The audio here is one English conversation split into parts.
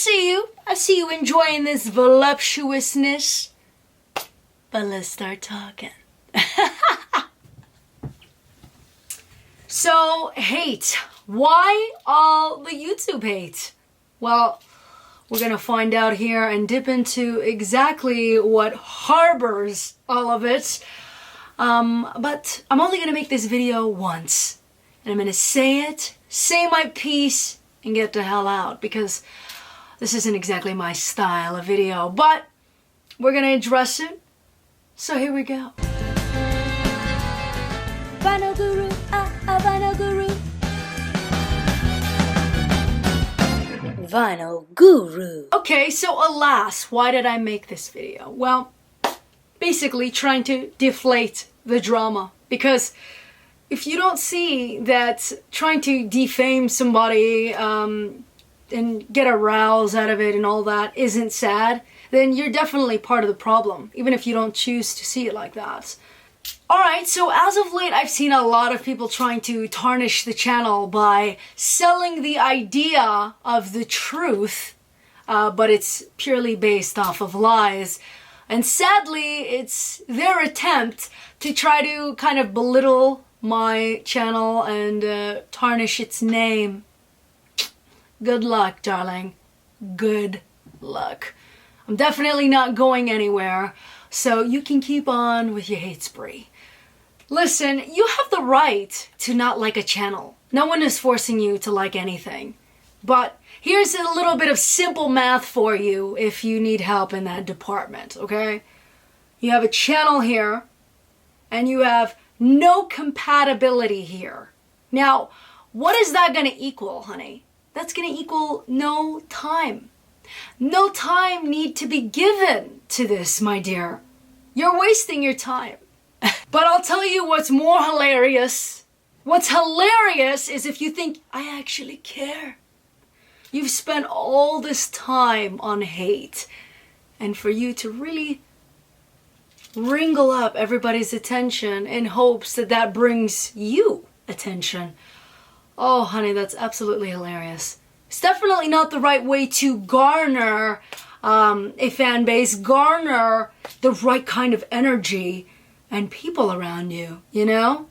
see you. I see you enjoying this voluptuousness. But let's start talking. So, hate. Why all the YouTube hate? Well, we're gonna find out here and dip into exactly what harbors all of it. But I'm only gonna make this video once. And I'm gonna say it, say my piece, and get the hell out. Because this isn't exactly my style of video. But we're gonna address it. So here we go. Vinyl Guru, Vinyl Guru. Vinyl Guru. Okay, so alas, why did I make this video? Well, basically trying to deflate the drama. Because if you don't see that trying to defame somebody and get a rouse out of it and all that isn't sad, then you're definitely part of the problem, even if you don't choose to see it like that. Alright, so as of late, I've seen a lot of people trying to tarnish the channel by selling the idea of the truth, but it's purely based off of lies. And sadly, it's their attempt to try to kind of belittle my channel and tarnish its name. Good luck, darling. Good luck. I'm definitely not going anywhere, so you can keep on with your hate spree. Listen, you have the right to not like a channel. No one is forcing you to like anything. But here's a little bit of simple math for you if you need help in that department, okay? You have a channel here, and you have no compatibility here. Now, what is that going to equal, honey? That's going to equal no time. No time need to be given to this, my dear. You're wasting your time. But I'll tell you what's more hilarious. What's hilarious is if you think, I actually care. You've spent all this time on hate. And for you to really wrangle up everybody's attention in hopes that that brings you attention. Oh, honey, that's absolutely hilarious. It's definitely not the right way to garner a fan base, garner the right kind of energy and people around you, you know?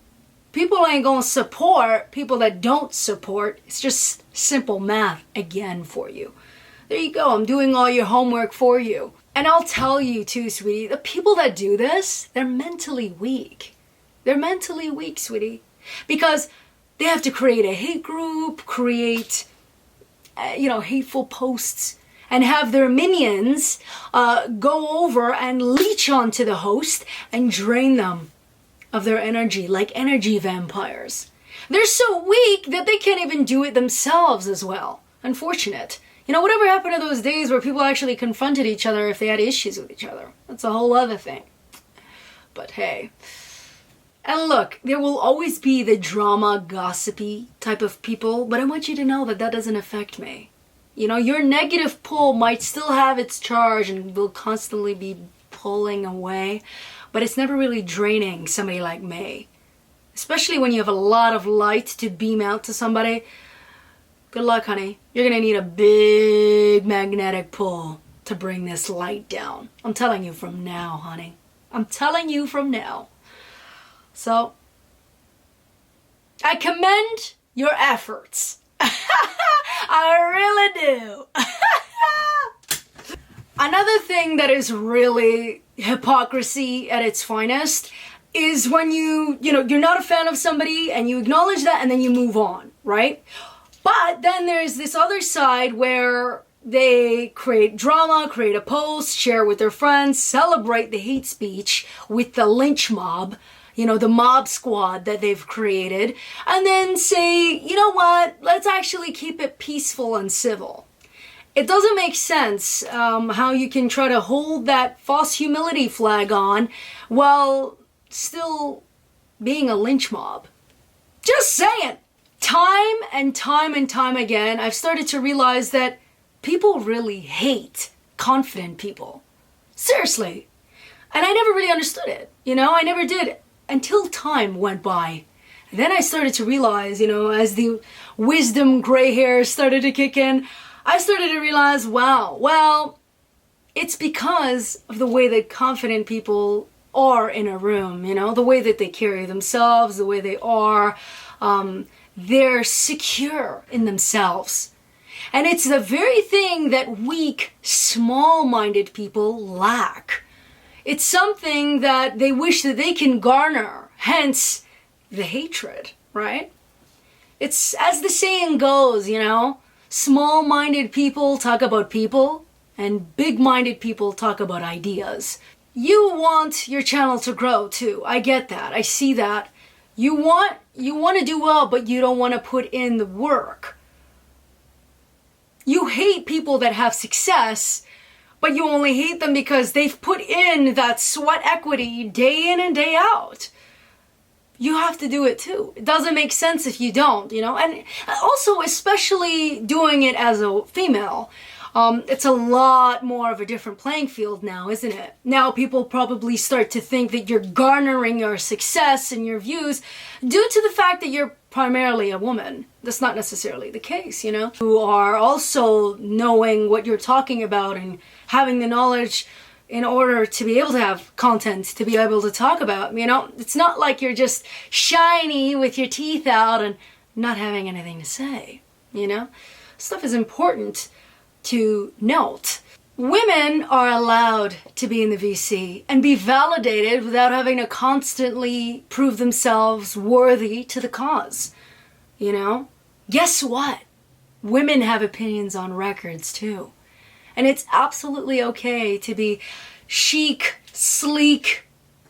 People ain't gonna support people that don't support. It's just simple math again for you. There you go, I'm doing all your homework for you. And I'll tell you too, sweetie, the people that do this, they're mentally weak. They're mentally weak, sweetie. Because they have to create a hate group, create hateful posts, and have their minions go over and leech onto the host and drain them of their energy, like energy vampires. They're so weak that they can't even do it themselves as well. Unfortunate. You know, whatever happened to those days where people actually confronted each other if they had issues with each other? That's a whole other thing. But hey. And look, there will always be the drama, gossipy type of people, but I want you to know that that doesn't affect me. You know, your negative pull might still have its charge and will constantly be pulling away, but it's never really draining somebody like me. Especially when you have a lot of light to beam out to somebody. Good luck, honey. You're gonna need a big magnetic pull to bring this light down. I'm telling you from now, honey. I'm telling you from now. So, I commend your efforts. I really do. Another thing that is really hypocrisy at its finest is when you're not a fan of somebody and you acknowledge that and then you move on, right? But then there's this other side where they create drama, create a post, share with their friends, celebrate the hate speech with the lynch mob, you know, the mob squad that they've created, and then say, you know what, let's actually keep it peaceful and civil. It doesn't make sense how you can try to hold that false humility flag on while still being a lynch mob. Just saying. Time and time again, I've started to realize that people really hate confident people. Seriously. And I never really understood it. You know, I never did until time went by. And then I started to realize, you know, as the wisdom gray hairs started to kick in, I started to realize, wow, well, it's because of the way that confident people are in a room, you know, the way that they carry themselves, the way they are. They're secure in themselves. And it's the very thing that weak, small-minded people lack. It's something that they wish that they can garner, hence the hatred, right? It's as the saying goes, you know, small-minded people talk about people, and big-minded people talk about ideas. You want your channel to grow too. I get that. I see that. You want to do well, but you don't want to put in the work. You hate people that have success, but you only hate them because they've put in that sweat equity day in and day out. You have to do it too. It doesn't make sense if you don't, you know? And also, especially doing it as a female, it's a lot more of a different playing field now, isn't it? Now people probably start to think that you're garnering your success and your views due to the fact that you're primarily a woman. That's not necessarily the case, you know? You are also knowing what you're talking about and having the knowledge in order to be able to have content to be able to talk about, you know? It's not like you're just shiny with your teeth out and not having anything to say, you know? Stuff is important to note. Women are allowed to be in the VC and be validated without having to constantly prove themselves worthy to the cause. You know? Guess what? Women have opinions on records too. And it's absolutely okay to be chic, sleek,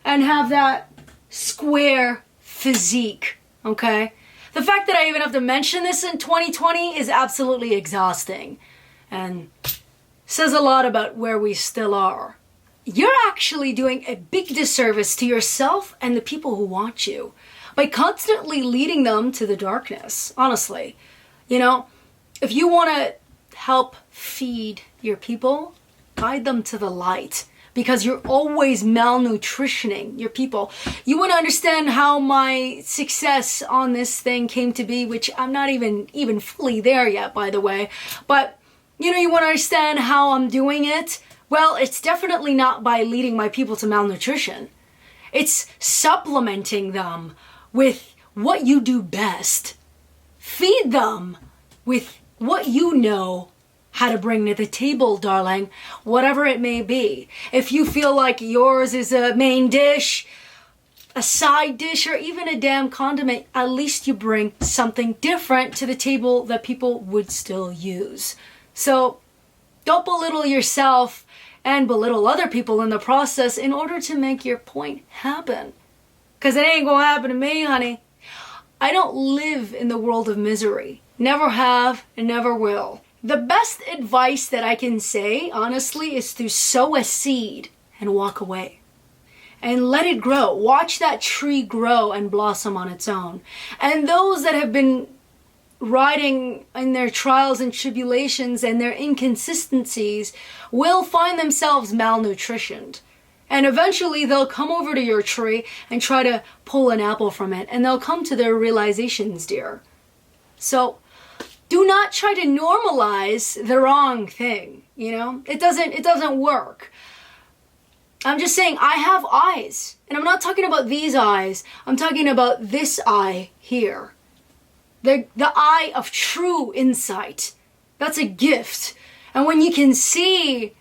and have that square physique, okay? The fact that I even have to mention this in 2020 is absolutely exhausting. And says a lot about where we still are. You're actually doing a big disservice to yourself and the people who want you by constantly leading them to the darkness, honestly. You know, if you want to help feed your people, guide them to the light, because you're always malnutritioning your people. You want to understand how my success on this thing came to be, which I'm not even fully there yet, by the way, but you know, you want to understand how I'm doing it? Well, it's definitely not by leading my people to malnutrition. It's supplementing them with what you do best. Feed them with what you know how to bring to the table, darling, whatever it may be. If you feel like yours is a main dish, a side dish, or even a damn condiment, at least you bring something different to the table that people would still use. So don't belittle yourself and belittle other people in the process in order to make your point happen. Because it ain't gonna happen to me, honey. I don't live in the world of misery. Never have and never will. The best advice that I can say, honestly, is to sow a seed and walk away. And let it grow. Watch that tree grow and blossom on its own. And those that have been riding in their trials and tribulations and their inconsistencies will find themselves malnutritioned. And eventually they'll come over to your tree and try to pull an apple from it. And they'll come to their realizations, dear. So do not try to normalize the wrong thing, you know? It doesn't work. I'm just saying, I have eyes. And I'm not talking about these eyes. I'm talking about this eye here. The eye of true insight. That's a gift. And when you can see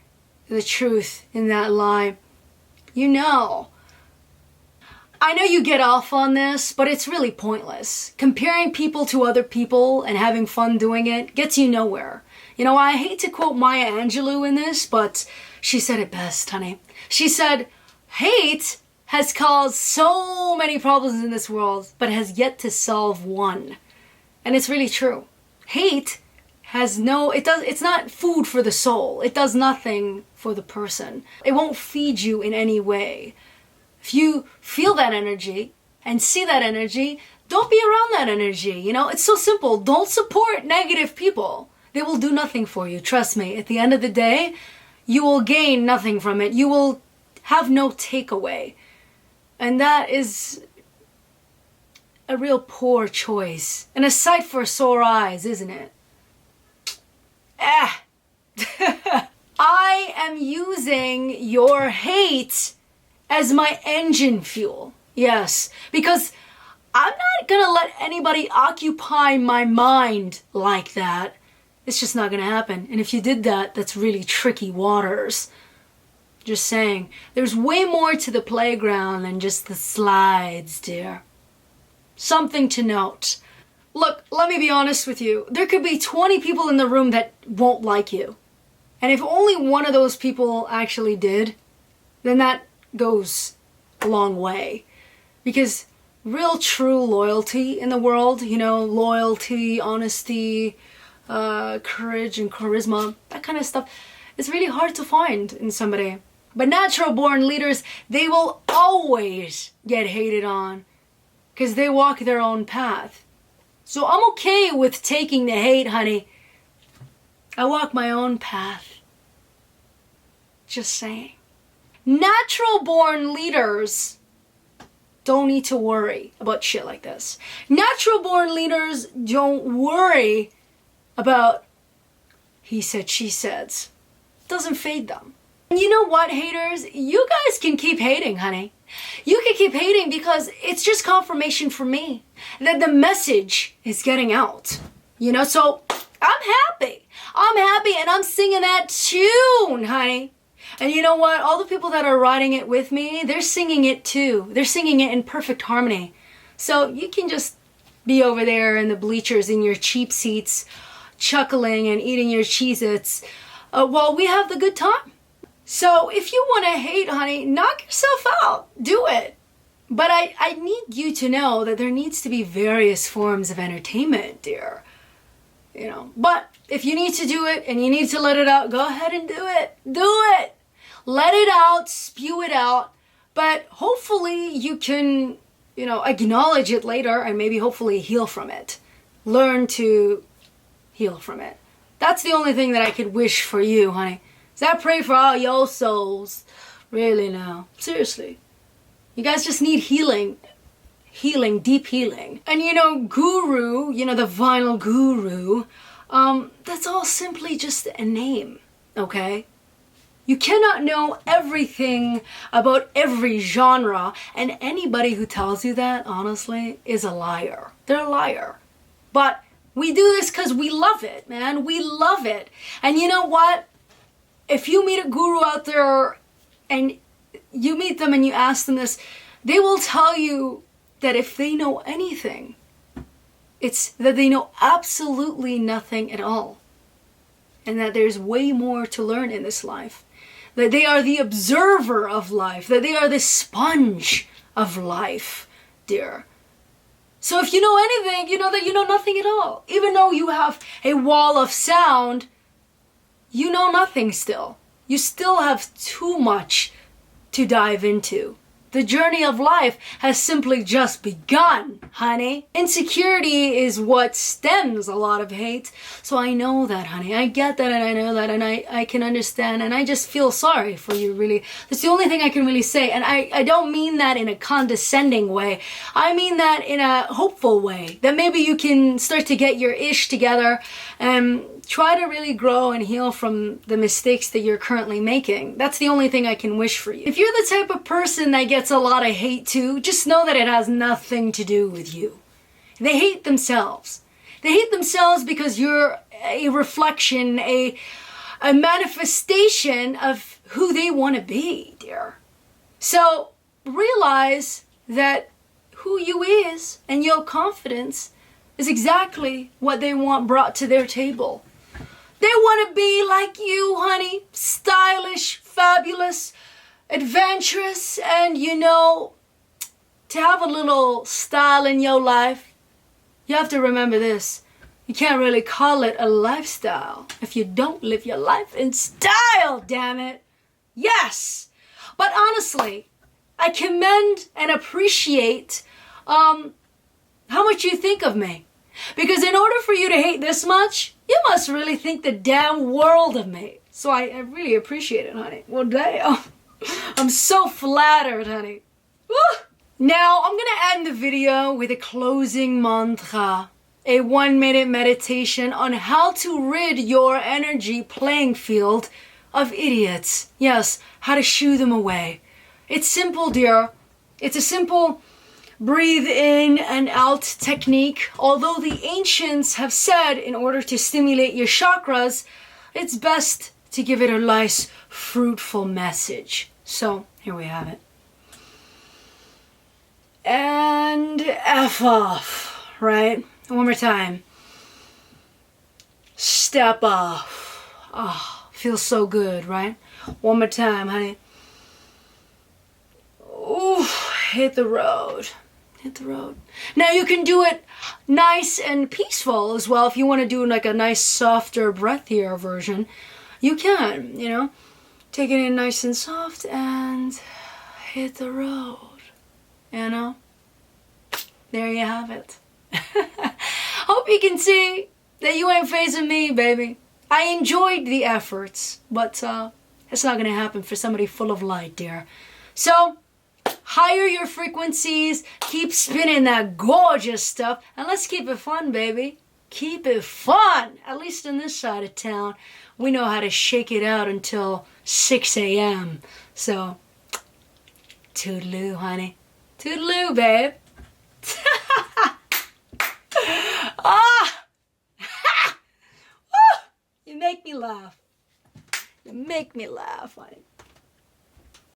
the truth in that lie, you know. I know you get off on this, but it's really pointless. Comparing people to other people and having fun doing it gets you nowhere. You know, I hate to quote Maya Angelou in this, but she said it best, honey. She said, hate has caused so many problems in this world, but has yet to solve one. And it's really true. Hate has it's not food for the soul. It does nothing for the person. It won't feed you in any way. If you feel that energy and see that energy, don't be around that energy. You know, it's so simple. Don't support negative people. They will do nothing for you. Trust me. At the end of the day, you will gain nothing from it. You will have no takeaway. And that is a real poor choice and a sight for sore eyes, isn't it? I am using your hate as my engine fuel. Yes, because I'm not gonna let anybody occupy my mind like that. It's just not gonna happen. And if you did that, that's really tricky waters. Just saying. There's way more to the playground than just the slides, dear. Something to note. Look, let me be honest with you. There could be 20 people in the room that won't like you. And if only one of those people actually did, then that goes a long way. Because real true loyalty in the world, you know, loyalty, honesty, courage and charisma, that kind of stuff, it's really hard to find in somebody. But natural born leaders, they will always get hated on because they walk their own path. So I'm okay with taking the hate, honey. I walk my own path. Just saying. Natural born leaders don't need to worry about shit like this. Natural born leaders don't worry about he said, she says. Doesn't fade them. And you know what, haters? You guys can keep hating, honey. You can keep hating because it's just confirmation for me that the message is getting out. You know, so I'm happy. I'm happy and I'm singing that tune, honey. And you know what? All the people that are writing it with me, they're singing it too. They're singing it in perfect harmony. So you can just be over there in the bleachers in your cheap seats, chuckling and eating your Cheez-Its while we have the good time. So if you want to hate, honey, knock yourself out. Do it. But I need you to know that there needs to be various forms of entertainment, dear. You know, but if you need to do it and you need to let it out, go ahead and do it. Do it. Let it out, spew it out. But hopefully you can, you know, acknowledge it later and maybe hopefully heal from it. Learn to heal from it. That's the only thing that I could wish for you, honey. So I pray for all your souls. Really now. Seriously. You guys just need healing. Healing, deep healing. And you know, guru, you know, the vinyl guru, that's all simply just a name, okay? You cannot know everything about every genre, and anybody who tells you that, honestly, is a liar. They're a liar. But we do this because we love it, man. We love it. And you know what? If you meet a guru out there and you meet them and you ask them this, they will tell you that if they know anything, it's that they know absolutely nothing at all. And that there's way more to learn in this life. That they are the observer of life. That they are the sponge of life, dear. So if you know anything, you know that you know nothing at all. Even though you have a wall of sound, you know nothing still. You still have too much to dive into. The journey of life has simply just begun, honey. Insecurity is what stems a lot of hate. So I know that, honey. I get that and I know that and I can understand and I just feel sorry for you, really. That's the only thing I can really say. And I don't mean that in a condescending way. I mean that in a hopeful way. That maybe you can start to get your ish together and try to really grow and heal from the mistakes that you're currently making. That's the only thing I can wish for you. If you're the type of person that gets a lot of hate too, just know that it has nothing to do with you. They hate themselves. They hate themselves because you're a reflection, a manifestation of who they want to be, dear. So realize that who you is and your confidence is exactly what they want brought to their table. They want to be like you, honey. Stylish, fabulous, adventurous, and you know, to have a little style in your life, you have to remember this. You can't really call it a lifestyle if you don't live your life in style, damn it. Yes. But honestly, I commend and appreciate how much you think of me. Because in order for you to hate this much, you must really think the damn world of me. So I really appreciate it, honey. Well, damn. I'm so flattered, honey. Woo! Now, I'm going to end the video with a closing mantra. a 1-minute meditation on how to rid your energy playing field of idiots. Yes, how to shoo them away. It's simple, dear. It's a simple breathe in and out technique. Although the ancients have said in order to stimulate your chakras, it's best to give it a nice, fruitful message. So, here we have it. And F off, right? One more time. Step off. Oh, feels so good, right? One more time, honey. Ooh, hit the road. Hit the road. Now you can do it nice and peaceful as well. If you want to do like a nice, softer, breathier version, you can, you know. Take it in nice and soft and hit the road. You know? There you have it. Hope you can see that you ain't facing me, baby. I enjoyed the efforts, but it's not going to happen for somebody full of light, dear. So, higher your frequencies, keep spinning that gorgeous stuff, and let's keep it fun, baby. Keep it fun. At least in this side of town, we know how to shake it out until 6 a.m. So, toodaloo, honey. Toodaloo, babe. Ah! You make me laugh. You make me laugh, honey.